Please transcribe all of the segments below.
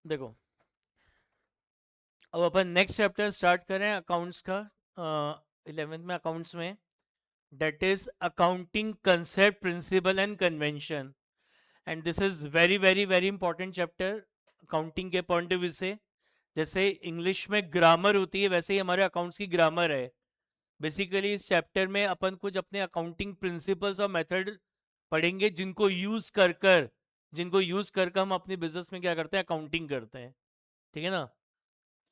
देखो, अब अपन नेक्स्ट चैप्टर स्टार्ट करें अकाउंट्स का, 11th में अकाउंट्स में, that is accounting concept principle and convention. And this is very very very important chapter accounting के पॉइंट ऑफ व्यू से। जैसे इंग्लिश में ग्रामर होती है, वैसे ही हमारे अकाउंट्स की ग्रामर है। बेसिकली इस चैप्टर में अपन कुछ अपने अकाउंटिंग प्रिंसिपल्स और मेथड पढ़ेंगे, जिनको यूज कर हम अपने बिजनेस में क्या करते हैं, अकाउंटिंग करते हैं। ठीक है ना,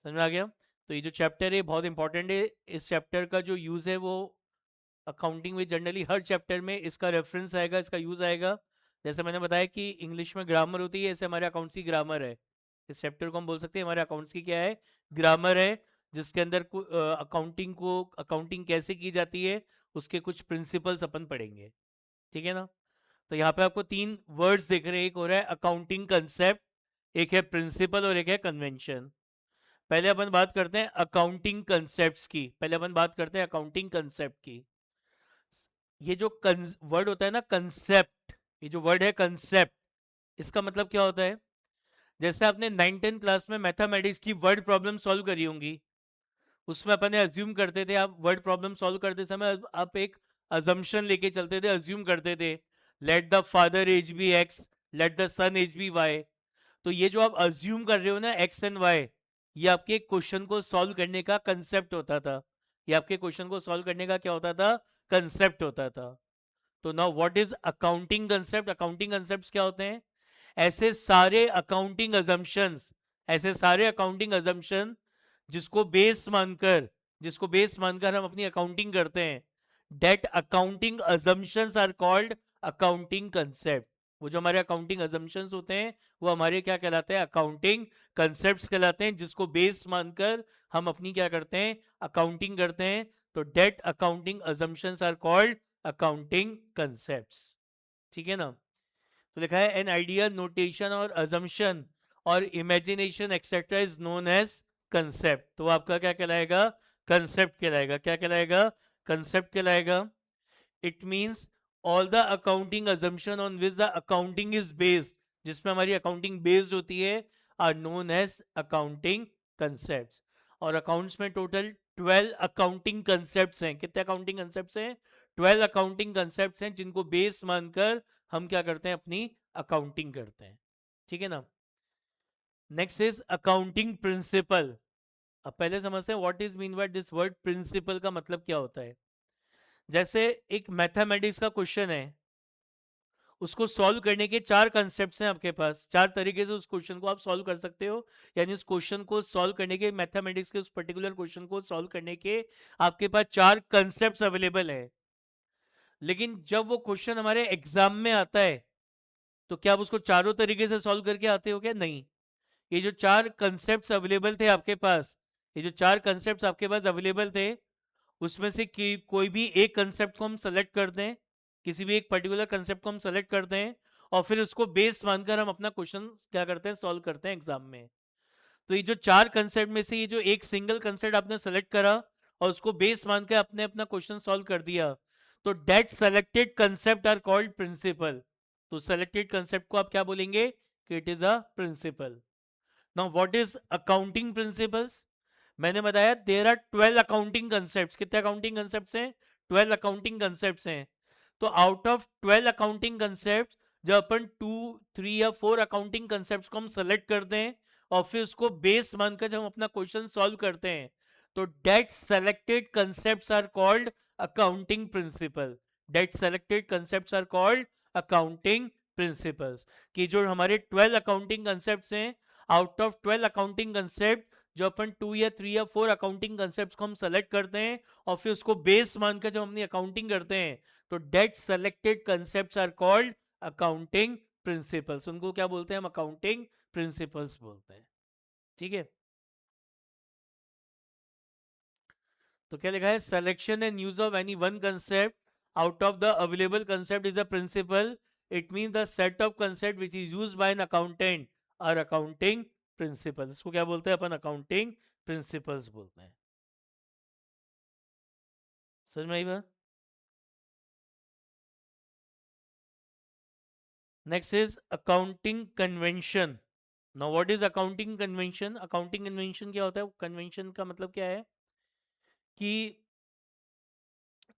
समझ में आ गया? तो ये जो चैप्टर है बहुत इंपॉर्टेंट है। इस चैप्टर का जो यूज़ है वो अकाउंटिंग में जनरली हर चैप्टर में इसका रेफरेंस आएगा, इसका यूज़ आएगा। जैसे मैंने बताया कि इंग्लिश में ग्रामर होती है, ऐसे हमारे अकाउंट्स की ग्रामर है। इस चैप्टर को हम बोल सकते हैं हमारे अकाउंट्स की क्या है, ग्रामर है, जिसके अंदर अकाउंटिंग कैसे की जाती है उसके कुछ प्रिंसिपल्स अपन पढ़ेंगे। ठीक है ना? तो यहाँ पे आपको तीन वर्ड्स दिख रहे हैं, एक हो रहा है अकाउंटिंग कंसेप्ट, एक है प्रिंसिपल और एक है कन्वेंशन। पहले अपन बात करते हैं अकाउंटिंग कंसेप्ट्स की, पहले अपन बात करते हैं अकाउंटिंग कंसेप्ट की। ये जो वर्ड होता है ना कंसेप्ट, ये जो वर्ड है कंसेप्ट, इसका मतलब क्या होता है? जैसे आपने 9th क्लास में मैथमेटिक्स की वर्ड प्रॉब्लम सॉल्व करी होंगी, उसमें अपन ने अज्यूम करते थे, आप वर्ड प्रॉब्लम सॉल्व करते समय आप एक अजम्पशन लेके चलते थे, अज्यूम करते थे, let the father as be X, let the son as be Y. तो ये जो आप अज्यूम कर रहे हो ना, एक्स एंड वाई, ये आपके क्वेश्चन को सॉल्व करने का कंसेप्ट होता था। ये आपके क्वेश्चन को सॉल्व करने का क्या होता था, कंसेप्ट होता था। तो now what is accounting concept? Accounting concept क्या होते हैं? ऐसे सारे अकाउंटिंग अजम्पशंस, ऐसे सारे अकाउंटिंग अजम्पशन जिसको बेस मानकर जिसको बेस मानकर हम अपनी अकाउंटिंग करते हैं, that accounting assumptions are called accounting concept. वो जो हमारे अकाउंटिंग अजम्पशंस होते हैं वो हमारे क्या कहलाते हैं, अकाउंटिंग कंसेप्ट्स कहलाते हैं, जिसको बेस मानकर हम अपनी क्या करते हैं, अकाउंटिंग करते हैं। तो that accounting assumptions are called accounting concepts. ठीक है ना? तो लिखा है एन आइडिया, नोटेशन और अजम्पशन और imagination etcetera is known as concept. तो आपका क्या कहलाएगा, कंसेप्ट कहलाएगा। क्या कहलाएगा, कंसेप्ट कहलाएगा। It means all the accounting assumption on which the accounting is based, जिसमें हमारी अकाउंटिंग बेस्ड होती है, are known as accounting concept. और अकाउंट्स में टोटल 12 अकाउंटिंग कंसेप्ट हैं। कितने अकाउंटिंग कंसेप्ट हैं? 12 अकाउंटिंग कंसेप्ट हैं, जिनको बेस मानकर हम क्या करते हैं, अपनी अकाउंटिंग करते हैं। ठीक है ना? Next is accounting principle. अब पहले समझते हैं what is mean by this word principle, का मतलब क्या होता है। जैसे एक मैथमेटिक्स का क्वेश्चन है, उसको सॉल्व करने के चार कंसेप्ट्स हैं आपके पास, चार तरीके से उस क्वेश्चन को आप सॉल्व कर सकते हो। यानी उस क्वेश्चन को सॉल्व करने के, मैथमेटिक्स के उस पर्टिकुलर क्वेश्चन को सॉल्व करने के आपके पास चार कंसेप्ट्स अवेलेबल है। लेकिन जब वो क्वेश्चन हमारे एग्जाम में आता है, तो क्या आप उसको चारों तरीके से सॉल्व करके आते हो क्या? नहीं। ये जो चार कंसेप्ट्स अवेलेबल थे आपके पास, ये जो चार कंसेप्ट्स आपके पास अवेलेबल थे, उसमें से कोई भी एक कंसेप्ट को हम सेलेक्ट कर दें, किसी भी एक पर्टिकुलर कंसेप्ट को हम सेलेक्ट कर दें, और फिर उसको बेस मानकर हम अपना क्वेश्चन क्या करते हैं, सॉल्व करते हैं एग्जाम में। तो ये जो चार कंसेप्ट में से ये जो एक सिंगल कंसेप्ट आपने सेलेक्ट करा और उसको बेस मानकर आपने अपना क्वेश्चन सॉल्व कर दिया, तो that selected concept are called principle. तो सेलेक्टेड कंसेप्ट को आप क्या बोलेंगे, कि it is a principle. Now what is accounting principles? मैंने बताया देयर आर 12 अकाउंटिंग कंसेप्ट्स। कितने अकाउंटिंग कंसेप्ट्स हैं? 12 अकाउंटिंग कंसेप्ट्स हैं। तो आउट ऑफ 12 अकाउंटिंग कंसेप्ट, जब अपन 2, 3 या 4 अकाउंटिंग कंसेप्ट्स को हम सेलेक्ट करते हैं और फिर उसको बेस मानकर जब हम अपना क्वेश्चन सॉल्व करते हैं, तो that selected concepts are called accounting principle. That selected concepts are called accounting principles. कि जो हमारे 12 अकाउंटिंग कंसेप्ट्स हैं, आउट ऑफ 12 अकाउंटिंग कंसेप्ट, जो अपन 2 या 3 या 4 अकाउंटिंग कंसेप्ट को हम सेलेक्ट करते हैं और फिर उसको बेस मानकर जब अपनी अकाउंटिंग करते हैं, तो that selected concepts are called accounting principles. उनको क्या बोलते हैं हम, अकाउंटिंग प्रिंसिपल्स बोलते हैं। ठीक है? तो क्या लिखा है, selection and use of any one concept out of the available concept is a principle. It mean the set of concept which is use by an accountant और अकाउंटिंग प्रिंसिपल। इसको क्या बोलते हैं अपन, अकाउंटिंग प्रिंसिपल्स बोलते हैं। समझ में आई बात? Next is accounting convention. Now what is accounting convention? Accounting convention क्या होता है? कन्वेंशन का मतलब क्या है कि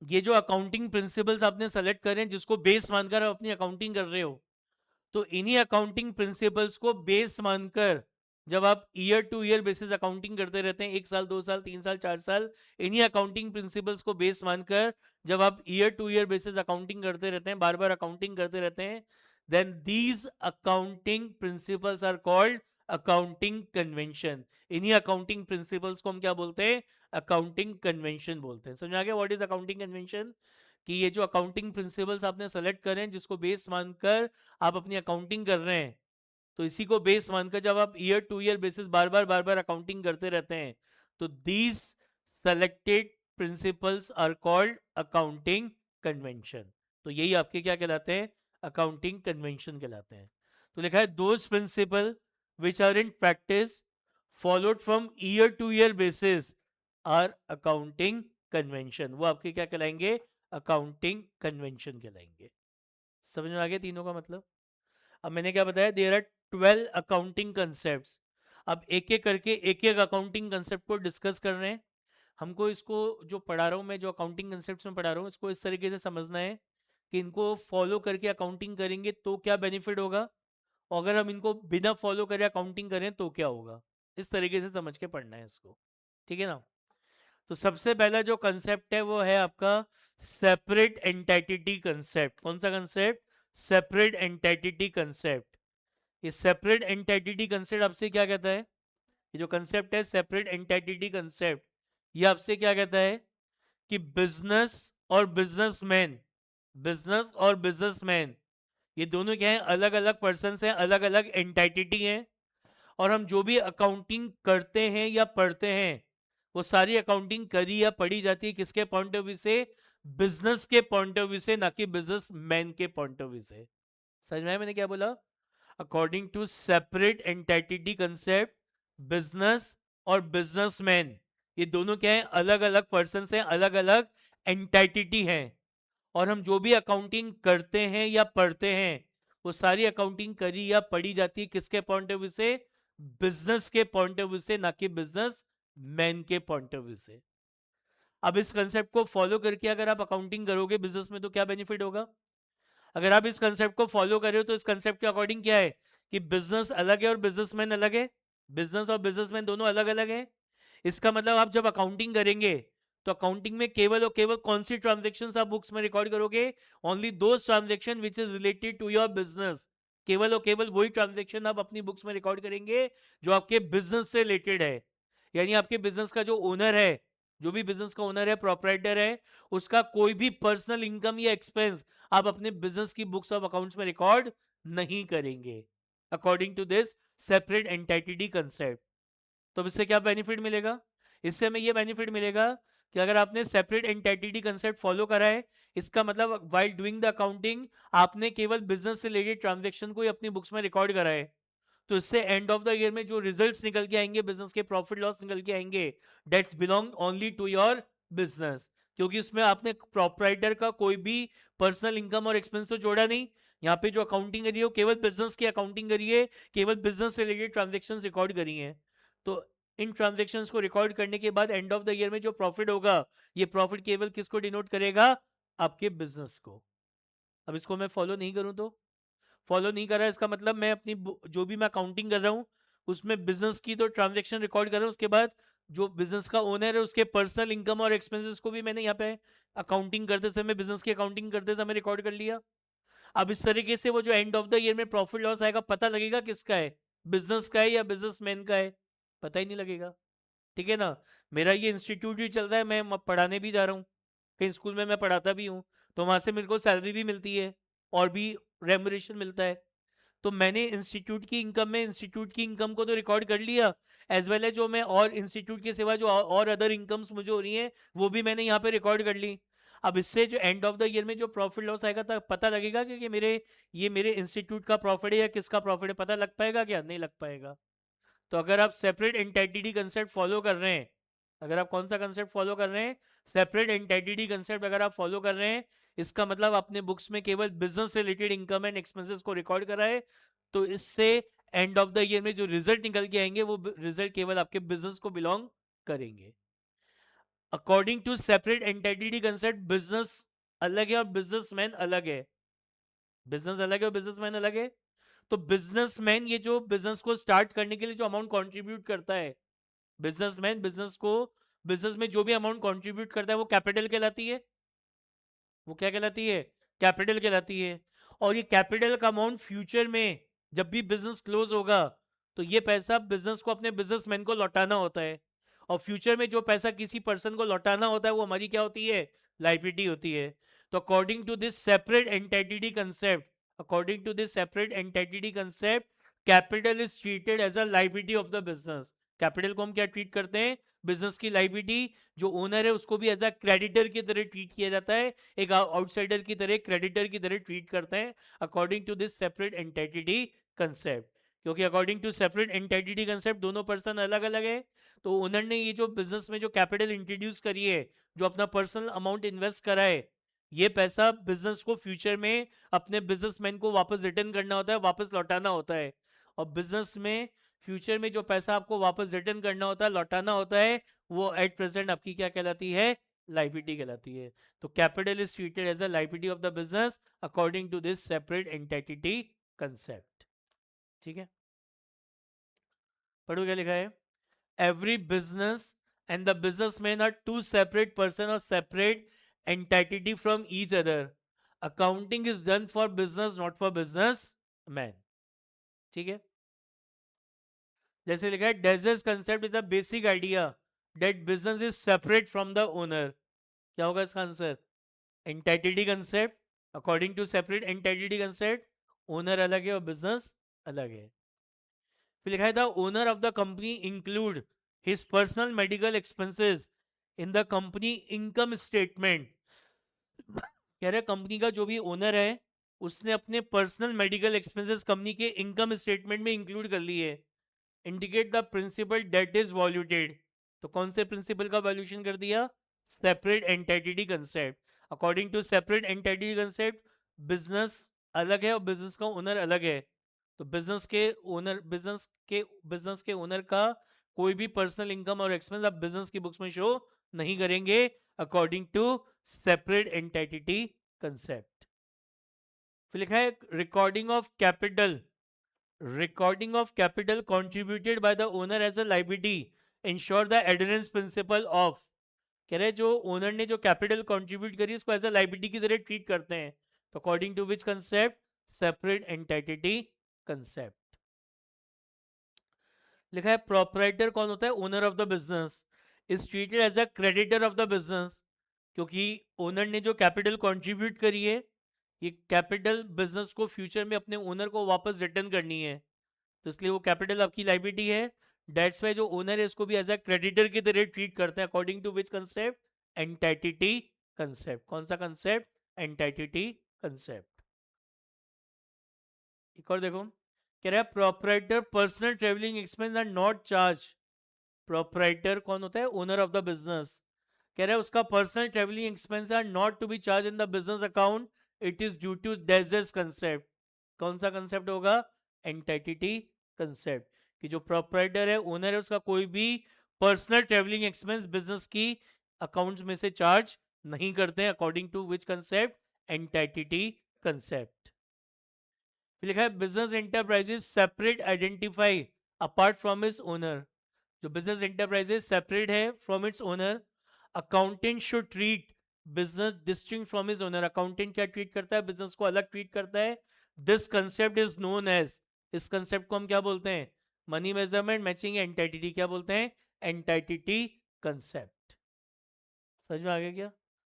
ये जो अकाउंटिंग प्रिंसिपल्स आपने सेलेक्ट करे हैं जिसको बेस मानकर आप अपनी अकाउंटिंग कर रहे हो, तो इन्हीं अकाउंटिंग प्रिंसिपल्स को बेस मानकर जब आप year to year basis accounting करते रहते हैं, 1 साल 2 साल 3 साल 4 साल, इन्हीं अकाउंटिंग प्रिंसिपल्स को बेस मानकर जब आप year to year basis accounting करते रहते हैं, बार बार अकाउंटिंग करते रहते हैं, then these accounting principles are called accounting convention. इन्हीं अकाउंटिंग प्रिंसिपल्स को हम क्या बोलते हैं? अकाउंटिंग कन्वेंशन बोलते हैं। समझ आ गया व्हाट इज अकाउंटिंग कन्वेंशन? कि ये जो अकाउंटिंग प्रिंसिपल्स आपने सेलेक्ट करें जिसको बेस मानकर आप अपनी अकाउंटिंग कर रहे हैं, तो इसी को बेस मानकर जब आप ईयर टू ईयर बेसिस बार बार अकाउंटिंग करते रहते हैं, तो these selected principles are called accounting convention. तो यही आपके क्या कहलाते हैं? अकाउंटिंग कन्वेंशन कहलाते हैं। तो लिखा है those principle which are in practice followed from year to year basis are accounting convention. वो आपके क्या कहलाएंगे? अकाउंटिंग कन्वेंशन कहलाएंगे। समझ में आ गया तीनों का मतलब? अब मैंने क्या बताया? There are 12 accounting concept. अब एक एक करके एक एक अकाउंटिंग कंसेप्ट को डिस्कस कर रहे हैं। हमको इसको जो पढ़ा रहा हूँ मैं, जो अकाउंटिंग कंसेप्ट में पढ़ा रहा हूँ, इसको इस तरीके से समझना है कि इनको फॉलो करके अकाउंटिंग करेंगे तो क्या बेनिफिट होगा, और अगर हम इनको बिना फॉलो करे अकाउंटिंग करें तो क्या होगा। इस तरीके से समझ के पढ़ना है इसको, ठीक है ना? तो सबसे पहला जो कंसेप्ट है वो है आपका सेपरेट एंटिटी कंसेप्ट। कौन सा कंसेप्ट? Separate entity concept. ये सेपरेट एंटिटी कंसेप्ट आपसे क्या कहता है? ये जो कंसेप्ट है सेपरेट एंटिटी कंसेप्ट, ये आपसे क्या कहता है कि बिजनेस और बिजनेसमैन ये दोनों क्या है? अलग अलग पर्सन हैं, अलग अलग एंटिटी हैं, और हम जो भी अकाउंटिंग करते हैं या पढ़ते हैं वो सारी अकाउंटिंग करी या पढ़ी जाती है किसके पॉइंट ऑफ व्यू से? बिजनेस के पॉइंट ऑफ व्यू से, ना कि बिजनेस मैन के पॉइंट ऑफ व्यू से। समझ में आया मैंने क्या बोला? According to separate entity concept, business और बिजनेसमैन ये दोनों क्या है? अलग अलग पर्सन हैं, अलग अलग एंटिटी हैं, और हम जो भी अकाउंटिंग करते हैं या पढ़ते हैं वो सारी अकाउंटिंग करी या पढ़ी जाती है किसके पॉइंट ऑफ व्यू से? बिजनेस के पॉइंट ऑफ व्यू से, ना कि बिजनेस मैन के पॉइंट ऑफ व्यू से। अब इस कंसेप्ट को फॉलो करके अगर आप अकाउंटिंग करोगे बिजनेस में तो क्या बेनिफिट होगा? अगर आप इस कंसेप्ट को फॉलो कर रहे हो तो इस कंसेप्ट के अकॉर्डिंग क्या है कि बिजनेस अलग है और बिजनेसमैन अलग है, बिजनेस और बिजनेसमैन दोनों अलग अलग है। इसका मतलब आप जब अकाउंटिंग करेंगे तो अकाउंटिंग में केवल और केवल कौन सी ट्रांजेक्शन आप बुक्स में रिकॉर्ड करोगे? Only those transaction which is related to your business. केवल और केवल वही ट्रांजेक्शन आप अपनी बुक्स में रिकॉर्ड करेंगे जो आपके बिजनेस से रिलेटेड है। यानी आपके बिजनेस का जो ओनर है, जो भी बिजनेस का ओनर है, प्रोप्राइटर है, उसका कोई भी पर्सनल इनकम या एक्सपेंस आप अपने बिजनेस की बुक्स ऑफ अकाउंट्स में रिकॉर्ड नहीं करेंगे according to this separate entity concept. तो इससे क्या बेनिफिट मिलेगा? इससे हमें यह बेनिफिट मिलेगा कि अगर आपने सेपरेट एंटिटी कंसेप्ट फॉलो करा है, इसका मतलब वाइल डूइंग द अकाउंटिंग आपने केवल बिजनेस से रिलेटेड ट्रांजैक्शन को ही अपनी बुक्स में रिकॉर्ड करा है, तो इससे एंड ऑफ द ईयर में जो रिजल्ट्स निकल के आएंगे, बिजनेस के प्रॉफिट लॉस निकल के आएंगे, that's belong only to your business, क्योंकि उसमें आपने प्रोप्राइटर का कोई भी पर्सनल इनकम और एक्सपेंस तो जोड़ा नहीं। यहाँ पे जो अकाउंटिंग करी है वो केवल बिजनेस की अकाउंटिंग करी है, केवल बिजनेस से रिलेटेड ट्रांजेक्शन रिकॉर्ड करी है। तो इन ट्रांजेक्शन्स को रिकॉर्ड करने के बाद एंड ऑफ द ईयर में जो प्रॉफिट होगा, ये प्रॉफिट केवल किसको डिनोट करेगा? आपके बिजनेस को। अब इसको मैं फॉलो नहीं करूं तो? फॉलो नहीं कर रहा है इसका मतलब मैं अपनी जो भी मैं अकाउंटिंग कर रहा हूँ उसमें बिजनेस की तो ट्रांजैक्शन रिकॉर्ड कर रहा हूँ, उसके बाद जो बिजनेस का ओनर है उसके पर्सनल इनकम और एक्सपेंसेस को भी मैंने यहाँ पे अकाउंटिंग करते समय, बिजनेस की अकाउंटिंग करते समय रिकॉर्ड कर लिया। अब इस तरीके से वो जो एंड ऑफ द ईयर में प्रॉफिट लॉस आएगा पता लगेगा किसका है? बिजनेस का है या बिजनेसमैन का है? पता ही नहीं लगेगा, ठीक है ना? मेरा ये इंस्टीट्यूट भी चल रहा है, मैं पढ़ाने भी जा रहा हूँ, कहीं स्कूल में मैं पढ़ाता भी हूँ, तो वहां से मेरे को सैलरी भी मिलती है और भी रेमुनरेशन मिलता है। तो मैंने इंस्टीट्यूट की इनकम में इंस्टीट्यूट की इनकम को तो रिकॉर्ड कर लिया, एज वेल एज जो मैं और इंस्टीट्यूट के सिवा जो और अदर इनकम्स मुझे हो रही हैं वो भी मैंने यहाँ पे रिकॉर्ड कर ली। अब इससे जो एंड ऑफ द ईयर में जो प्रॉफिट लॉस आएगा तब पता लगेगा कि ये मेरे इंस्टीट्यूट का प्रॉफिट है या किसका प्रॉफिट है, पता लग पाएगा क्या? नहीं लग पाएगा। तो अगर आप सेपरेट एंटिटी कंसेप्ट फॉलो कर रहे हैं, अगर आप कौन सा कंसेप्ट फॉलो कर रहे हैं? सेपरेट एंटिटी कंसेप्ट अगर आप फॉलो कर रहे हैं, इसका मतलब आपने बुक्स में केवल बिजनेस से रिलेटेड इनकम एंड एक्सपेंसेस को रिकॉर्ड करा है, तो इससे एंड ऑफ द ईयर में जो रिजल्ट निकल के आएंगे वो रिजल्ट केवल आपके बिजनेस को बिलोंग करेंगे। According to separate entity concept, business अलग है और बिजनेसमैन अलग है। बिजनेस अलग है और बिजनेसमैन अलग है। तो बिजनेसमैन ये जो बिजनेस को स्टार्ट करने के लिए जो अमाउंट कंट्रीब्यूट करता है, बिजनेसमैन बिजनेस में जो भी अमाउंट कंट्रीब्यूट करता है वो कैपिटल कहलाती है। वो क्या कहलाती है? कैपिटल कहलाती है। और ये कैपिटल का अमाउंट फ्यूचर में जब भी बिजनेस क्लोज होगा तो ये पैसा बिजनेस को अपने बिजनेसमैन को लौटाना होता है। और फ्यूचर में जो पैसा किसी पर्सन को लौटाना होता है वो हमारी क्या होती है? लाइबिलिटी होती है। तो according to this separate entity concept, according to this separate entity concept, capital is treated as a liability of the business. Capital को हम क्या ट्रीट करते हैं? बिजनेस की लाइबिलिटी। जो ओनर है उसको भी एज अ क्रेडिटर की तरह ट्रीट किया जाता है, एक आउटसाइडर की तरह, क्रेडिटर की तरह ट्रीट करते हैं according to this separate entity concept. क्योंकि according to separate entity concept दोनों पर्सन अलग अलग है। तो ओनर ने ये जो बिजनेस में जो कैपिटल इंट्रोड्यूस करी है, जो अपना पर्सनल अमाउंट इन्वेस्ट करा है, ये पैसा बिजनेस को फ्यूचर में अपने बिजनेसमैन को वापस रिटर्न करना होता है, वापस लौटाना होता है। और बिजनेस में फ्यूचर में जो पैसा आपको वापस रिटर्न करना होता है, लौटाना होता है, वो एट प्रेजेंट आपकी क्या कहलाती है? लाइबिलिटी कहलाती है। तो capital is treated as a liability of the business according to this separate entity concept. ठीक है, पढ़ो क्या लिखा है। Every business and the businessman are two separate person और separate entity from each other. Accounting is done for business not for business man. ठीक है, जैसे लिखा है डेजर्स concept is the basic idea that business is separate from the owner. क्या होगा इसका answer? Entity concept, according to separate entity concept owner अलग है और बिजनेस अलग है। फिर लिखा है the owner of the company include his personal medical expenses in the company income statement. कह रहे कंपनी का जो भी ओनर है उसने अपने पर्सनल मेडिकल एक्सपेंसेस कंपनी के इनकम स्टेटमेंट में इंक्लूड कर लिए। Indicate the principle that is violated. तो कौन से प्रिंसिपल का वैल्यूशन कर दिया? Separate entity concept. According to separate entity concept business अलग है और बिजनेस का ओनर अलग है। तो बिजनेस के ओनर का कोई भी पर्सनल इनकम और एक्सपेंस आप बिजनेस की बुक्स में शो नहीं करेंगे according to separate entity concept. फिर लिखा है recording of capital, recording of capital contributed by the owner as a liability ensure the adherence principle of। कह रहे जो ओनर ने जो कैपिटल कंट्रीब्यूट करी उसको एज अ लाइबिलिटी की तरह ट्रीट करते हैं। तो according to which concept? Separate entity concept. लिखा है प्रोपराइटर कौन होता है? Owner of the business is treated as a creditor of the business. क्योंकि ओनर ने जो कैपिटल कंट्रीब्यूट करी है, ये कैपिटल बिजनेस को फ्यूचर में अपने ओनर को वापस रिटर्न करनी है, तो इसलिए वो कैपिटल आपकी लाइबिलिटी है। डेट्स वाई जो ओनर है इसको भी एज अ क्रेडिटर की तरह ट्रीट करते हैं according to which concept? Entity concept. कौन सा कंसेप्ट? Entity concept. एक और देखो, कह रहा है proprietor personal travelling expense are not charge. Proprietor कौन होता है? Owner of the business. कह रहा है उसका personal travelling expense are not to be charge in the business account, it is due to डेजर्स कंसेप्ट। कौन सा कंसेप्ट होगा? Entity concept. कि जो प्रोपराइटर है, ओनर है, उसका कोई भी पर्सनल ट्रेवलिंग एक्सपेंस बिजनेस की अकाउंट्स में से चार्ज नहीं करते हैं according to which concept? Entity concept. फिर लिखा है business enterprises separate identify apart from its owner. जो बिजनेस एंटरप्राइजेस सेपरेट है from its owner, accountant should treat business distinct from is owner. Accountant क्या ट्रीट करता है? बिजनेस को अलग ट्रीट करता है। This concept is known as, इस कंसेप्ट को हम क्या बोलते हैं? Money measurement matching entity. क्या बोलते हैं? Entity concept. समझ में आ गया क्या?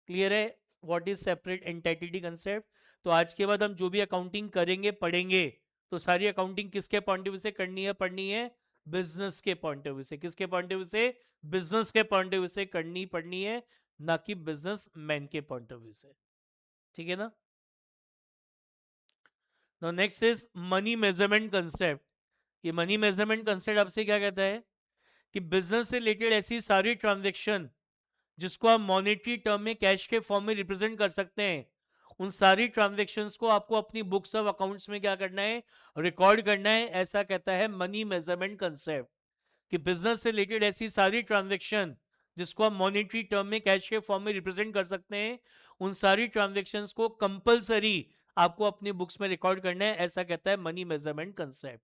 क्लियर है what is separate entity concept? तो आज के बाद हम जो भी अकाउंटिंग करेंगे पढ़ेंगे तो सारी अकाउंटिंग किसके पॉइंट ऑफ व्यू से करनी है? पढ़नी है बिजनेस के पॉइंट ऑफ व्यू से। किसके पॉइंट ऑफ व्यू से? बिजनेस के पॉइंट ऑफ व्यू से करनी पढ़नी है, ना कि बिजनेस मैन के पॉइंट ऑफ व्यू से। ठीक है ना? Now next is money measurement concept. ये मनी मेजरमेंट कंसेप्ट आपसे क्या कहता है? कि बिजनेस से रिलेटेड ऐसी सारी ट्रांजेक्शन जिसको आप मॉनेटरी टर्म में कैश के फॉर्म में रिप्रेजेंट कर सकते हैं, उन सारी ट्रांजेक्शन्स को आपको अपनी बुक्स ऑफ अकाउंट्स में क्या करना है, रिकॉर्ड करना है। ऐसा कहता है मनी मेजरमेंट कंसेप्ट, कि बिजनेस से रिलेटेड ऐसी सारी ट्रांजेक्शन जिसको हम मॉनेटरी टर्म में कैश के फॉर्म में रिप्रेजेंट कर सकते हैं, उन सारी ट्रांजेक्शन्स को कंपलसरी आपको अपनी बुक्स में रिकॉर्ड करना है। ऐसा कहता है मनी मेजरमेंट कंसेप्ट।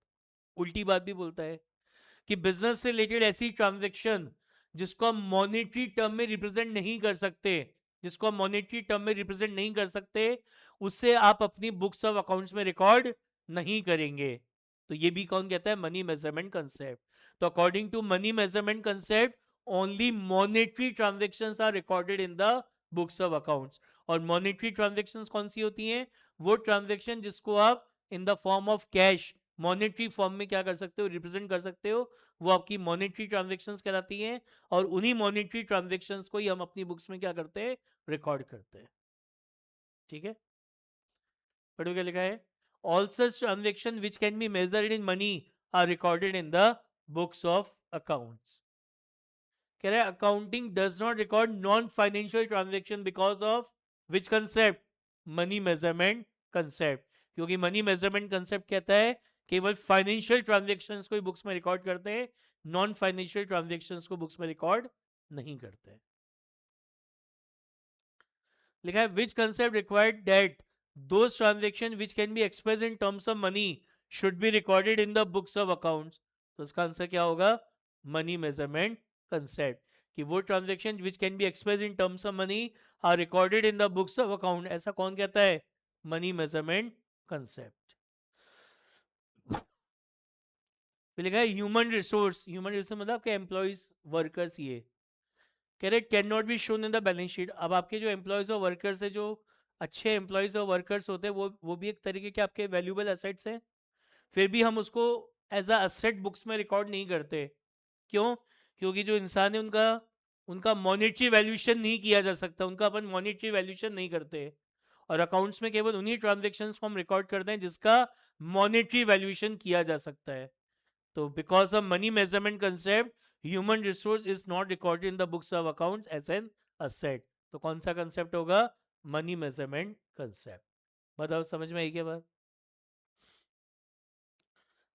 उल्टी बात भी बोलता है कि बिजनेस से रिलेटेड ऐसी ट्रांजेक्शन जिसको हम मॉनेटरी टर्म में रिप्रेजेंट नहीं कर सकते, जिसको हम मॉनेटरी टर्म में रिप्रेजेंट नहीं कर सकते, उससे आप अपनी बुक्स ऑफ अकाउंट्स में रिकॉर्ड नहीं करेंगे। तो ये भी कौन कहता है, मनी मेजरमेंट कंसेप्ट। तो according to money measurement concept, only monetary transactions are recorded in the books of accounts. और मॉनेटरी ट्रांजेक्शंस कौन सी होती हैं, वो ट्रांजेक्शन जिसको आप in the form of cash monetary form में क्या कर सकते हो, रिप्रेजेंट कर सकते हो, वो आपकी मॉनेटरी ट्रांजेक्शंस कहलाती हैं। और उन्हीं मॉनेटरी ट्रांजेक्शंस को ही हम अपनी बुक्स में क्या करते हैं, रिकॉर्ड करते हैं। ठीक है, पढ़ो क्या लिखा है, all such transaction which can be measured in money are recorded in the books of accounts. कह रहा है accounting does not record non financial transaction because of which concept, money measurement concept. क्योंकि मनी मेजरमेंट कंसेप्ट कहता है केवल financial transactions को ही books में record करते हैं, नॉन फाइनेंशियल ट्रांजेक्शन्स को बुक्स में रिकॉर्ड नहीं करते। लिखा है which concept required that those transaction which can be express in terms of money should be recorded in the books of accounts. तो इसका आंसर क्या होगा, मनी मेजरमेंट कंसेप्ट, कि वो transaction which can be express in terms of money are recorded in the books of account. ऐसा कौन कहता है, मनी मेजरमेंट कंसेप्ट। लिखा है ह्यूमन रिसोर्स, ह्यूमन रिसोर्स मतलब आपके एम्प्लॉयज वर्कर्स, ये कह रहे can not be shown in the balance sheet. अब आपके जो एम्प्लॉयज और वर्कर्स है, जो अच्छे एम्प्लॉयज और वर्कर्स होते हैं, वो भी एक तरीके के आपके वैल्यूएबल एसेट्स हैं, फिर भी हम उसको एज अ एसेट बुक्स में रिकॉर्ड नहीं करते। क्यों, क्योंकि जो इंसान है उनका उनका मॉनेटरी वैल्यूएशन नहीं किया जा सकता, उनका अपन मॉनेटरी वैल्यूएशन नहीं करते। और अकाउंट्स में केवल उन्हीं ट्रांजेक्शन्स को हम रिकॉर्ड करते हैं जिसका मॉनेटरी वैल्यूएशन किया जा सकता है। तो because of money measurement concept, human resource is not recorded in the books of accounts as an asset. तो कौन सा कंसेप्ट होगा, मनी मेजरमेंट कंसेप्ट। बताओ समझ में आई क्या बात।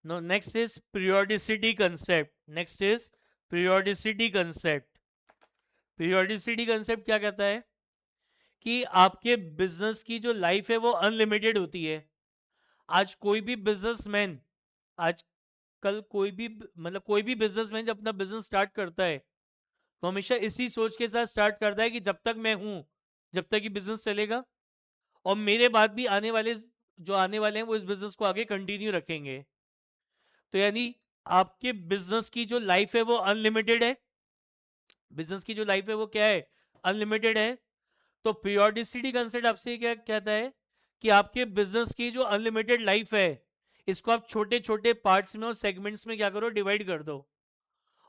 No, next is periodicity concept. Next is periodicity concept. Periodicity concept क्या कहता है कि आपके बिजनेस की जो लाइफ है वो अनलिमिटेड होती है। आज कोई भी बिजनेसमैन, आज कल कोई भी मतलब कोई भी बिजनेसमैन जब अपना बिजनेस स्टार्ट करता है तो हमेशा इसी सोच के साथ स्टार्ट करता है कि जब तक मैं हूं, जब तक ये बिजनेस चलेगा, और मेरे बाद भी आने वाले जो आने वाले हैं वो इस बिजनेस को आगे कंटिन्यू रखेंगे। तो यानी आपके बिजनेस की जो लाइफ है वो अनलिमिटेड है। बिजनेस की जो लाइफ है वो क्या है, अनलिमिटेड है। तो पीरियोडिसिटी कंसेप्ट आपसे क्या कहता है कि आपके बिजनेस की जो अनलिमिटेड लाइफ है, इसको आप छोटे छोटे पार्ट्स में और सेगमेंट्स में क्या करो, डिवाइड कर दो।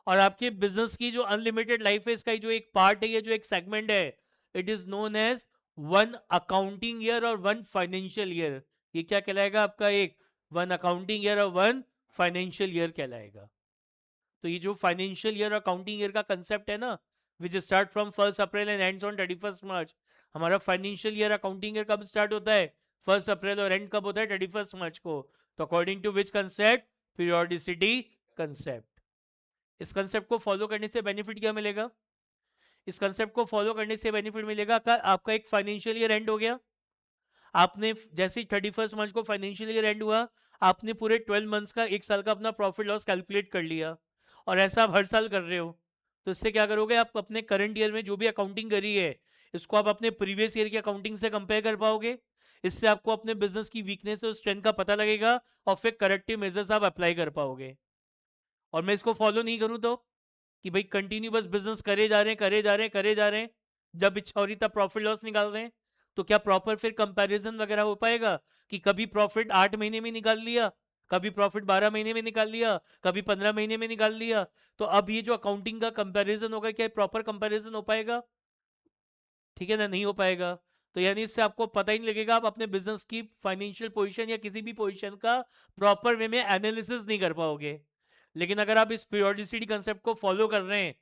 और आपके बिजनेस की जो अनलिमिटेड लाइफ है, इसका जो एक पार्ट है, ये जो एक सेगमेंट है, it is known as one accounting year और वन फाइनेंशियल ईयर। ये क्या कहलाएगा आपका, एक वन अकाउंटिंग ईयर और वन फाइनेंशियल ईयर कहलाएगा। तो ये जो फाइनेंशियल ईयर और अकाउंटिंग ईयर का कंसेप्ट है ना, which start from 1 April and ends on 31 March. हमारा फाइनेंशियल ईयर अकाउंटिंग ईयर कब स्टार्ट होता है, 1 अप्रैल, और एंड कब होता है, 31 मार्च को। तो according to which concept, periodicity concept. इस कंसेप्ट को फॉलो करने से बेनिफिट क्या मिलेगा, इस कंसेप्ट को फॉलो करने से बेनिफिट मिलेगा का आपका एक फाइनेंशियल ईयर एंड हो गया, आपने जैसे ही 31 मार्च को फाइनेंशियल ईयर एंड हुआ, आपने पूरे 12 मंथ्स का, एक साल का अपना प्रॉफिट लॉस कैलकुलेट कर लिया। और ऐसा आप हर साल कर रहे हो, तो इससे क्या करोगे, आप अपने करंट ईयर में जो भी अकाउंटिंग करी है, इसको आप अपने प्रीवियस ईयर की अकाउंटिंग से कंपेयर कर पाओगे। इससे आपको अपने बिजनेस की वीकनेस और स्ट्रेंथ का पता लगेगा, और फिर करेक्टिव मेजर्स आप अप्लाई कर पाओगे। और मैं इसको फॉलो नहीं करूं तो, कि भाई कंटिन्यू बस बिजनेस करे जा रहे हैं, करे जा रहे हैं, करे जा रहे हैं, जब इच्छा हो रही तब प्रॉफिट लॉस निकाल रहे हैं, तो क्या प्रॉपर फिर कंपैरिजन वगैरह हो पाएगा, कि कभी प्रॉफिट 8 महीने में निकाल लिया, कभी प्रॉफिट 12 महीने में निकाल लिया, कभी 15 महीने में निकाल लिया। तो अब ये जो अकाउंटिंग का कंपैरिजन होगा, क्या प्रॉपर कंपैरिजन हो पाएगा, ठीक है ना, नहीं हो पाएगा। तो यानी इससे आपको पता ही नहीं लगेगा, आप अपने बिजनेस की फाइनेंशियल पोजीशन या किसी भी पोजीशन का प्रॉपर वे में एनालिसिस नहीं कर पाओगे। लेकिन अगर आप इस पीरियोडिसिटी कंसेप्ट को फॉलो कर रहे हैं,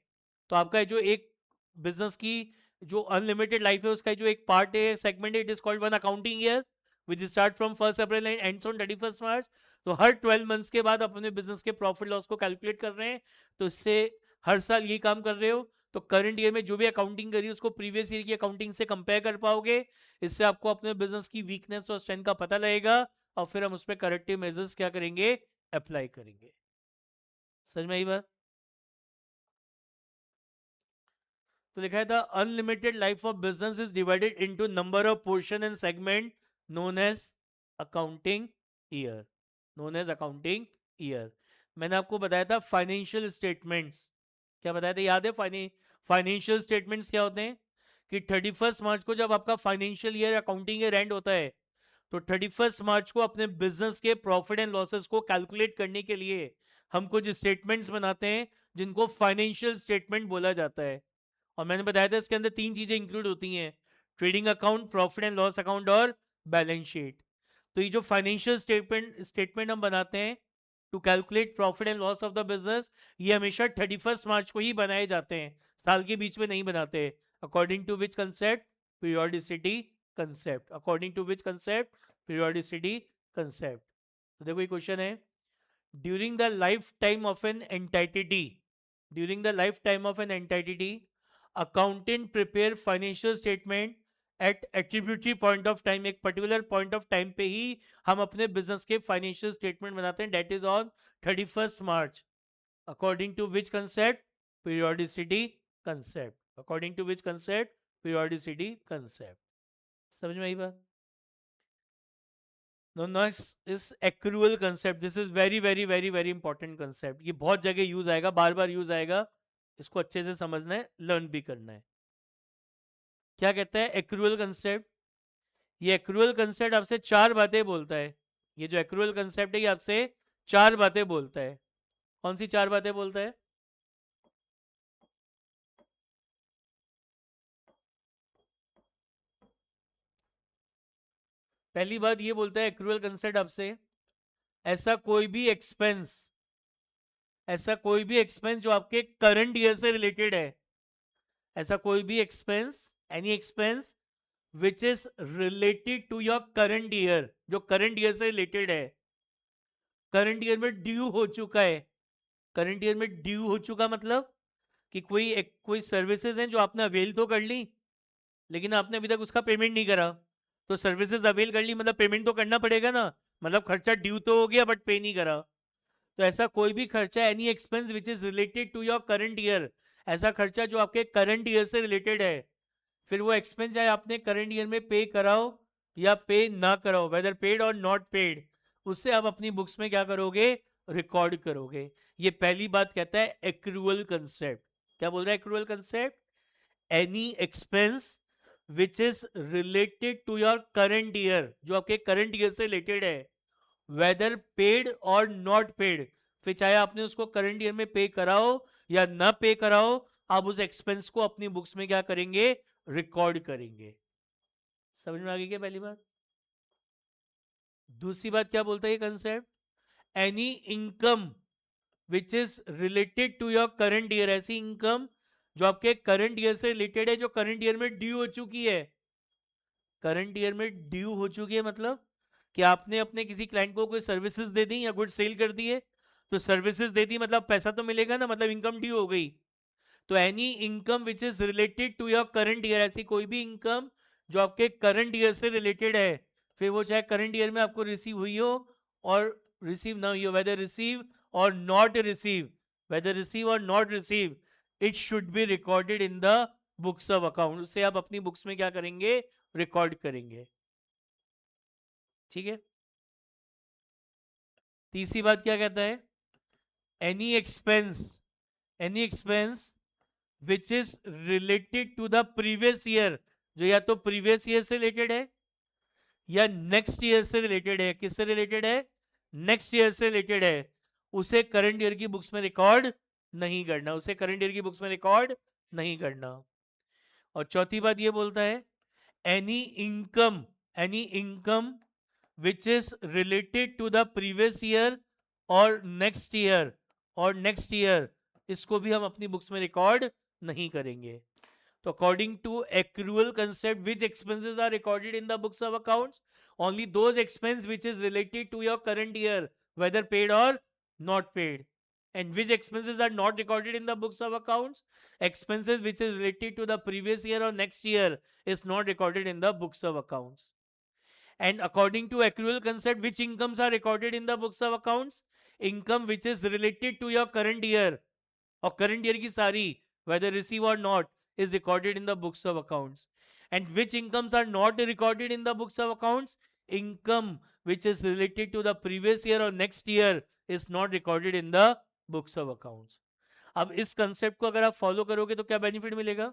तो आपका जो एक बिजनेस की जो अनलिमिटेड लाइफ है उसका जो एक पार्ट है, सेगमेंट है, it is called one accounting year which start from 1 April and ends on 31 मार्च। तो हर 12 मंथ्स के बाद अपने बिजनेस के प्रॉफिट लॉस को कैलकुलेट कर रहे हैं, तो इससे हर साल यही काम कर रहे हो, तो करंट ईयर में जो भी अकाउंटिंग करी उसको प्रीवियस ईयर की अकाउंटिंग से कंपेयर कर पाओगे। इससे आपको अपने बिजनेस की वीकनेस और स्ट्रेंथ का पता लगेगा, और फिर हम उस पर करेक्टिव मेजर्स क्या करेंगे, अप्लाई करेंगे। समझ में आई बात? तो लिखा था unlimited life of business is divided into number of portion and segment known as accounting year, known as accounting year. मैंने आपको बताया था फाइनेंशियल स्टेटमेंट्स, क्या बताया था, याद है? फाइनेंशियल स्टेटमेंट्स क्या होते हैं कि 31 मार्च को जब आपका financial year accounting year and होता है, तो 31 मार्च को अपने बिजनेस के प्रॉफिट एंड लॉसेस को कैलकुलेट करने के लिए हम कुछ स्टेटमेंट्स बनाते हैं जिनको फाइनेंशियल स्टेटमेंट बोला जाता है। और मैंने बताया था इसके अंदर 3 चीजें इंक्लूड होती हैं, trading account, profit and loss account और बैलेंस शीट। तो ये जो फाइनेंशियल स्टेटमेंट हम बनाते हैं to calculate profit and loss of the business, ये हमेशा 31 मार्च को ही बनाए जाते हैं, साल के बीच में नहीं बनाते। According to which concept, periodicity concept. According to which concept, periodicity concept. तो देखो ये क्वेश्चन है, during the life time of an entity, during the life time of an entity accountant prepare financial statement at arbitrary point of time, एक particular point of time पे ही हम अपने business के फाइनेंशियल स्टेटमेंट बनाते हैं, that is on 31 March. According to which concept, periodicity concept. According to which concept, periodicity concept. समझ में आई बात? No next is accrual concept. This is very very very very important concept, ये बहुत जगह use आएगा, बार बार यूज आएगा, इसको अच्छे से समझना है, लर्न भी करना है। क्या कहता है एक्रूअल कंसेप्ट? ये एक्रूअल कंसेप्ट आपसे 4 बातें बोलता है। ये जो एक्रूअल कंसेप्ट है ये आपसे 4 बातें बोलता है। कौन सी 4 बातें बोलता है? पहली बात ये बोलता है एक्रूअल कंसेप्ट आपसे, ऐसा कोई भी एक्सपेंस, ऐसा कोई भी एक्सपेंस जो आपके करंट ईयर से रिलेटेड है, ऐसा कोई भी expense, any expense which is related to your current year, जो करंट ईयर से रिलेटेड है, करंट ईयर में ड्यू हो चुका है। करंट ईयर में ड्यू हो चुका मतलब कि कोई सर्विसेज हैं जो आपने अवेल तो कर ली, लेकिन आपने अभी तक उसका पेमेंट नहीं करा। तो सर्विसेज अवेल कर ली मतलब पेमेंट तो करना पड़ेगा ना, मतलब खर्चा ड्यू तो हो गया बट पे नहीं करा। तो ऐसा कोई भी खर्चा, any expense which is related to your current year, ऐसा खर्चा जो आपके करंट ईयर से रिलेटेड है, फिर वो एक्सपेंस चाहे आपने करंट ईयर में पे कराओ या पे ना कराओ, वेदर पेड और नॉट पेड, उससे आप अपनी बुक्स में क्या करोगे, रिकॉर्ड करोगे। ये पहली बात कहता है एक्रूअल कंसेप्ट। क्या बोल रहा है accrual concept? Any expense which is related to your current year, जो आपके करंट ईयर से रिलेटेड है, वेदर पेड और नॉट पेड, फिर चाहे आपने उसको करंट ईयर में पे कराओ या ना पे कराओ, आप उस एक्सपेंस को अपनी बुक्स में क्या करेंगे, रिकॉर्ड करेंगे। समझ में आ गई क्या पहली बात? दूसरी बात क्या बोलता है ये concept? Any income which is related to your current year, ऐसी इनकम जो आपके करंट ईयर से रिलेटेड है, जो करंट ईयर में ड्यू हो चुकी है। करंट ईयर में ड्यू हो चुकी है मतलब कि आपने अपने किसी क्लाइंट को कोई सर्विसेज दे दी या गुड सेल कर दी है, तो सर्विसेज दे दी मतलब पैसा तो मिलेगा ना, मतलब इनकम ड्यू हो गई। तो any income which is related to your current year, ऐसी कोई भी इनकम जो आपके करंट ईयर से रिलेटेड है, फिर वो चाहे करंट ईयर में आपको रिसीव हुई हो और रिसीव ना हुई हो, वेदर रिसीव और नॉट रिसीव, वेदर रिसीव और not receive, it should be recorded in the books of account. उससे आप अपनी बुक्स में क्या करेंगे, रिकॉर्ड करेंगे। ठीक है। तीसरी बात क्या कहता है? Any expense, any expense which is related to the previous year, जो या तो प्रीवियस ईयर से रिलेटेड है या नेक्स्ट ईयर से रिलेटेड है। किससे रिलेटेड है? नेक्स्ट ईयर से रिलेटेड है। उसे करंट ईयर की बुक्स में रिकॉर्ड नहीं करना, उसे करंट ईयर की बुक्स में रिकॉर्ड नहीं करना। और चौथी बात ये बोलता है any income, any income which is related to the previous year और नेक्स्ट ईयर, और नेक्स्ट ईयर, इसको भी हम अपनी बुक्स में रिकॉर्ड नहीं करेंगे। तो according to accrual concept which expenses are recorded in the books of accounts? Only those expense which is related to your current year, whether paid or not paid. And which expenses are not recorded in the books of accounts? Expenses which is related to the previous year or next year is not recorded in the books of accounts. And according to accrual concept, which incomes are recorded in the books of accounts? Income which is related to your current year or current year ki sari, whether receive or not, is recorded in the books of accounts. And which incomes are not recorded in the books of accounts? Income which is related to the previous year or next year is not recorded in the books of accounts. अब इस concept को अगर आप follow करोगे तो क्या benefit मिलेगा?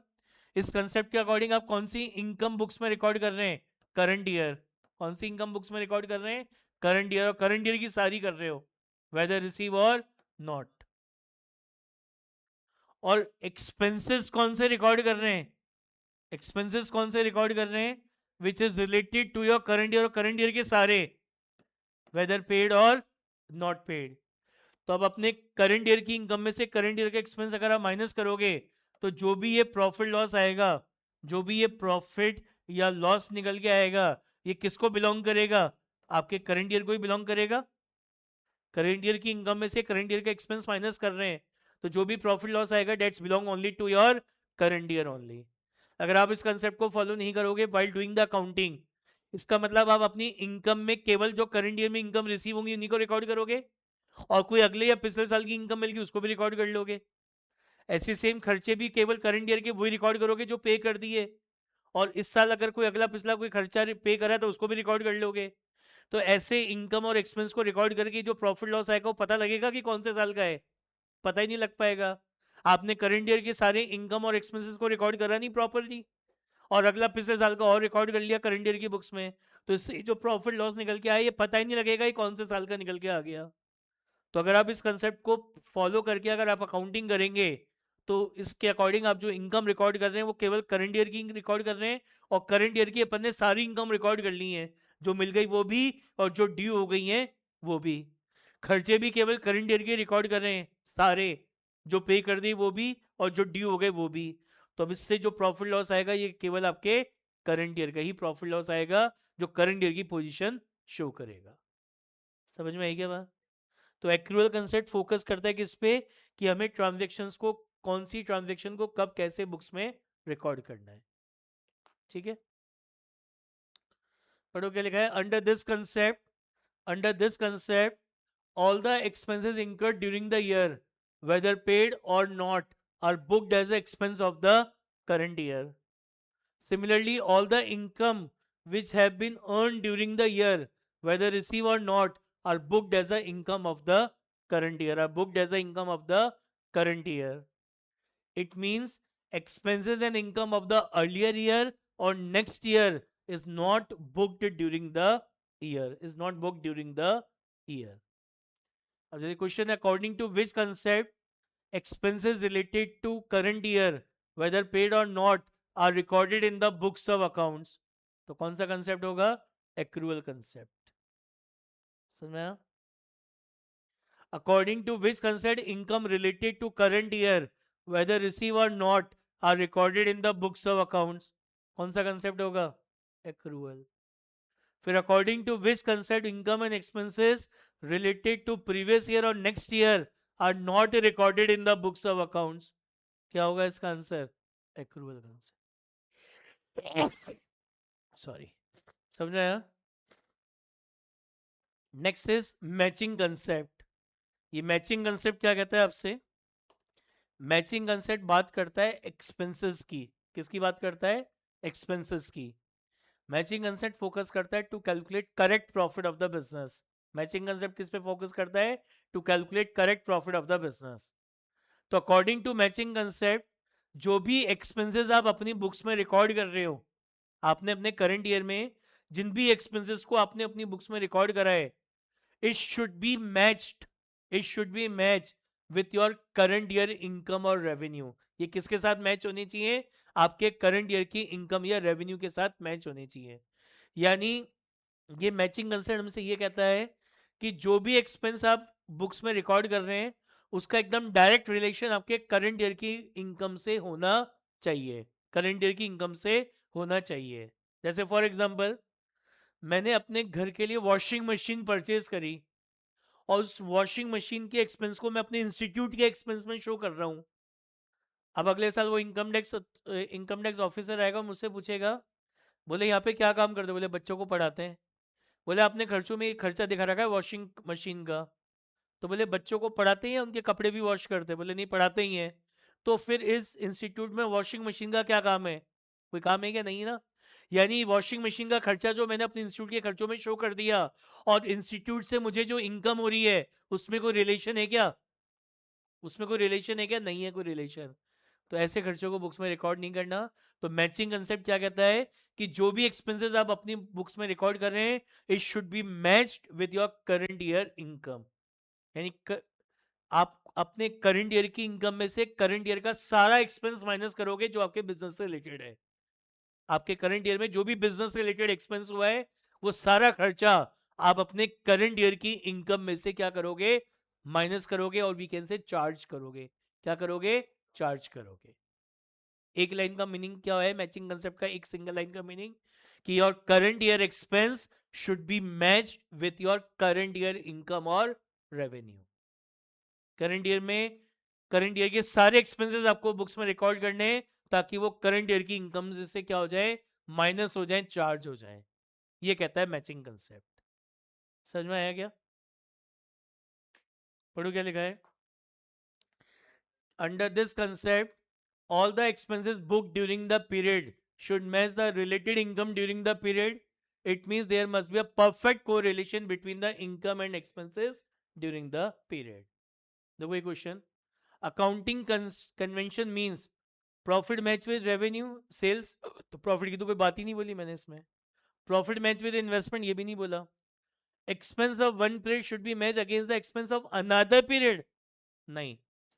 इस कंसेप्ट के अकॉर्डिंग आप कौन सी इनकम बुक्स में रिकॉर्ड कर रहे हैं? Current year. कौन सी इनकम बुक्स में रिकॉर्ड कर रहे हैं? Current year. और करंट ईयर की सारी कर रहे हो, वेदर रिसीव और नॉट. और एक्सपेंसेस कौन से रिकॉर्ड कर रहे हैं? एक्सपेंसेस कौन से रिकॉर्ड कर रहे हैं? Which is related to your current year. और करंट ईयर के सारे, वेदर पेड और नॉट पेड. तो अब अपने करंट ईयर की इनकम में से करंट ईयर के एक्सपेंस अगर आप माइनस करोगे तो जो भी ये प्रॉफिट लॉस आएगा, जो भी ये प्रॉफिट या लॉस निकल के आएगा, ये किसको बिलोंग करेगा? आपके करंट ईयर को ही बिलोंग करेगा. करंट ईयर की इनकम में से करंट ईयर का एक्सपेंस माइनस कर रहे हैं, तो जो भी प्रॉफिट लॉस आएगा that's belong only to your current year only. अगर आप इस कंसेप्ट को फॉलो नहीं करोगे व्हाइल डूइंग द अकाउंटिंग, इसका मतलब आप अपनी इनकम में केवल जो करंट ईयर में इनकम रिसीव होंगी उन्हीं को रिकॉर्ड करोगे, और कोई अगले या पिछले साल की इनकम मिल गई उसको भी रिकॉर्ड कर लोगे. ऐसे सेम खर्चे भी केवल करंट ईयर के वही रिकॉर्ड करोगे जो पे कर दिए, और इस साल अगर कोई अगला पिछला कोई खर्चा पे करा तो उसको भी रिकॉर्ड कर लोगे. तो ऐसे इनकम और एक्सपेंस को रिकॉर्ड करके जो प्रॉफिट लॉस आएगा वो पता लगेगा कि कौन से साल का है? पता ही नहीं लग पाएगा. आपने करंट ईयर के सारे इनकम और एक्सपेंसेस को रिकॉर्ड करा नहीं प्रॉपरली, और अगला पिछले साल का और रिकॉर्ड कर लिया करंट ईयर की बुक्स में, तो इससे जो प्रॉफिट लॉस निकल के आया ये पता ही नहीं लगेगा ये कौन से साल का निकल के आ गया. तो अगर आप इस कंसेप्ट को फॉलो करके अगर आप अकाउंटिंग करेंगे तो इसके अकॉर्डिंग आप जो इनकम रिकॉर्ड कर रहे हैं वो केवल करंट ईयर की रिकॉर्ड कर रहे हैं, और करंट ईयर की अपन ने सारी इनकम रिकॉर्ड कर ली है, जो मिल गई वो भी और जो ड्यू हो गई हैं वो भी. खर्चे भी केवल करंट ईयर के रिकॉर्ड कर रहे हैं सारे, जो पे कर दी वो भी और जो ड्यू हो गए वो भी. तो अब इससे जो प्रॉफिट लॉस आएगा ये केवल आपके करंट ईयर का ही प्रॉफिट लॉस आएगा, जो करंट ईयर की पोजीशन शो करेगा. समझ में आई क्या बात? तो एक्रूअल कंसेप्ट फोकस करता है किस पे? कि हमें ट्रांजैक्शंस को, कौन सी ट्रांजैक्शन को कब कैसे बुक्स में रिकॉर्ड करना है. ठीक है, पढ़ो क्या लिखा है. Under this concept all the expenses incurred during the year, whether paid or not, are booked as an expense of the current year. Similarly, all the income which have been earned during the year, whether received or not, are booked as the income of the current year. Are booked as the income of the current year. It means expenses and income of the earlier year or next year is not booked during the year. Is not booked during the year. अब जैसे question है, according to which concept expenses related to current year, whether paid or not, are recorded in the books of accounts. तो कौन सा concept होगा? Accrual concept. समझ में आया? According to which concept income related to current year, whether receive or not, are recorded in the books of accounts. कौन सा concept होगा? एक्रूअल. फिर according to which concept income and expenses related to previous year और next year are not recorded in the books of accounts. क्या होगा इसका answer? Accrual concept. Sorry, समझ आया? Next is matching concept. ये matching concept क्या कहता है आपसे? मैचिंग कंसेप्ट बात करता है एक्सपेंसेस की. किसकी बात करता है? एक्सपेंसेस की. मैचिंग कंसेप्ट फोकस करता है to calculate correct profit of the business. Matching concept किस पे फोकस करता है? To calculate correct profit of the business. तो अकॉर्डिंग टू मैचिंग कंसेप्ट, जो भी एक्सपेंसेस आप अपनी बुक्स में रिकॉर्ड कर रहे हो, आपने अपने करंट ईयर में जिन भी एक्सपेंसेस को आपने अपनी बुक्स में रिकॉर्ड करा है, it should be matched, it should be match with your current year income और रेवेन्यू. ये किसके साथ मैच होनी चाहिए? आपके करंट ईयर की इनकम या रेवेन्यू के साथ मैच होनी चाहिए. यानी ये मैचिंग कंसेप्ट हमसे ये कहता है कि जो भी एक्सपेंस आप बुक्स में रिकॉर्ड कर रहे हैं उसका एकदम डायरेक्ट रिलेशन आपके करंट ईयर की इनकम से होना चाहिए. करंट ईयर की इनकम से होना चाहिए। जैसे फॉर एग्जांपल मैंने अपने घर के लिए वॉशिंग मशीन परचेज करी और उस वॉशिंग मशीन के एक्सपेंस को मैं अपने इंस्टीट्यूट के एक्सपेंस में शो कर रहा हूँ। अब अगले साल वो इनकम टैक्स ऑफिसर आएगा, मुझसे पूछेगा, बोले यहाँ पे क्या काम करते हो? बोले बच्चों को पढ़ाते हैं। बोले आपने खर्चों में एक खर्चा दिखा रखा है वॉशिंग मशीन का, तो बोले बच्चों को पढ़ाते ही हैं, उनके कपड़े भी वॉश करते हैं? बोले नहीं, पढ़ाते ही हैं। तो फिर इस इंस्टीट्यूट में वॉशिंग मशीन का क्या काम है? कोई काम है क्या? नहीं ना। यानी वॉशिंग मशीन का खर्चा जो मैंने अपने इंस्टीट्यूट के खर्चों में शो कर दिया, और इंस्टीट्यूट से मुझे जो इनकम हो रही है उसमें कोई रिलेशन है क्या? उसमें कोई रिलेशन है क्या? नहीं है कोई रिलेशन। तो ऐसे खर्चों को बुक्स में रिकॉर्ड नहीं करना। तो मैचिंग कंसेप्ट क्या कहता है कि जो भी एक्सपेंसेस आप अपनी बुक्स में रिकॉर्ड कर रहे हैं, it should be matched with your current year income. यानी आप अपने करंट ईयर की इनकम में से करंट ईयर का सारा एक्सपेंस माइनस करोगे जो आपके बिजनेस से रिलेटेड है। आपके करंट ईयर में जो भी बिजनेस से रिलेटेड एक्सपेंस हुआ है, वो सारा खर्चा आप अपने करंट ईयर की इनकम में से क्या करोगे? माइनस करोगे, और वीकेंड से चार्ज करोगे। क्या करोगे? चार्ज करोगे। एक लाइन का मीनिंग क्या है मैचिंग कंसेप्ट का? एक सिंगल लाइन का मीनिंग कि your current year expense should be matched with your current year income और रेवेन्यू। करंट ईयर में करंट ईयर के सारे एक्सपेंसेस आपको बुक्स में रिकॉर्ड करने हैं, ताकि वो करंट ईयर की इनकम से क्या हो जाए? माइनस हो जाए, चार्ज हो जाए। ये कहता है मैचिंग कंसेप्ट। समझ में आया क्या? पढ़ो क्या लिखा है। Under this concept all the expenses booked during the period should match the related income during the period. It means there must be a perfect correlation between the income and expenses during the period. The way question, accounting convention means profit match with revenue sales, तो profit की तो कोई बात ही नहीं बोली मैंने इसमें। Profit match with investment, ये भी नहीं बोला। Expense of one period should be match against the expense of another period, नहीं,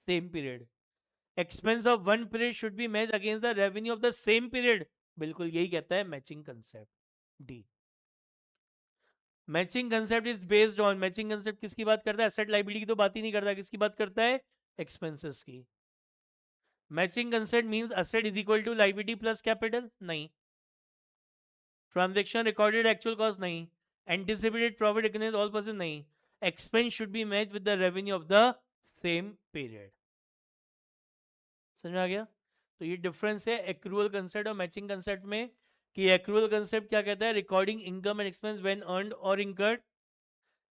same period. Expense of one period should be match against the revenue of the same period, बिल्कुल यही कहता है matching concept. D, matching concept is based on, matching concept किसकी बात करता है? Asset liability की तो बात ही नहीं करता, किसकी बात करता है? एक्सपेंसेस की। Matching concept means asset is equal to liability plus capital, नहीं। ट्रांजैक्शन रिकॉर्डेड एक्चुअल कॉस्ट, नहीं। Anticipated profit against all person, नहीं। Expense should be match with the revenue of the same period. समझ में आ गया? तो ये डिफरेंस है एक्रूअल कंसेप्ट और मैचिंग कंसेप्ट में, कि एक्रूअल कंसेप्ट क्या कहता है? Recording income and expense when earned और इनकर्ड,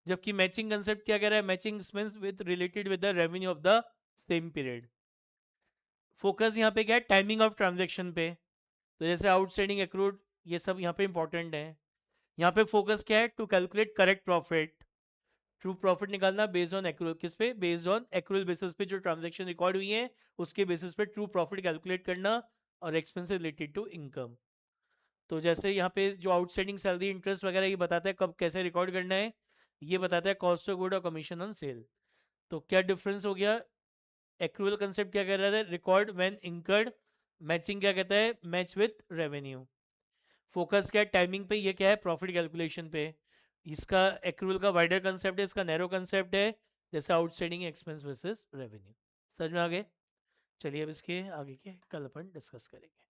जबकि मैचिंग कंसेप्ट क्या कह रहा है? Matching expense with related with the revenue of the same period. Focus यहाँ पे क्या है? टाइमिंग ऑफ ट्रांजेक्शन पे। तो जैसे आउटस्टैंडिंग, एक्रूड, ये सब यहाँ पे इंपॉर्टेंट है। यहाँ पे फोकस क्या है? To calculate correct profit, true profit निकालना बेस्ड ऑन एक्रूअल। किस पे? बेस्ड ऑन एक्रूअल बेसिस पे जो ट्रांजेक्शन रिकॉर्ड हुई है उसके बेसिस पे ट्रू प्रॉफिट कैलकुलेट करना, और एक्सपेंस रिलेटेड टू इनकम। तो जैसे यहाँ पे जो आउटस्टैंडिंग सैलरी, इंटरेस्ट वगैरह ये बताता है कब कैसे रिकॉर्ड करना है, ये बताता है कॉस्ट ऑफ गुड और कमीशन ऑन सेल। तो क्या डिफरेंस हो गया? एक्रूअल कंसेप्ट क्या कह रहा है? Record when incurred. मैचिंग क्या कहता है? Match with revenue. फोकस क्या है? टाइमिंग पे, ये क्या है? प्रॉफिट कैलकुलेशन पे। इसका एक्रूअल का वाइडर कंसेप्ट है, इसका नैरो कंसेप्ट है, जैसे आउटस्टैंडिंग एक्सपेंस वर्सेस रेवेन्यू। समझ में आ गए? चलिए अब इसके आगे के कल अपन डिस्कस करेंगे।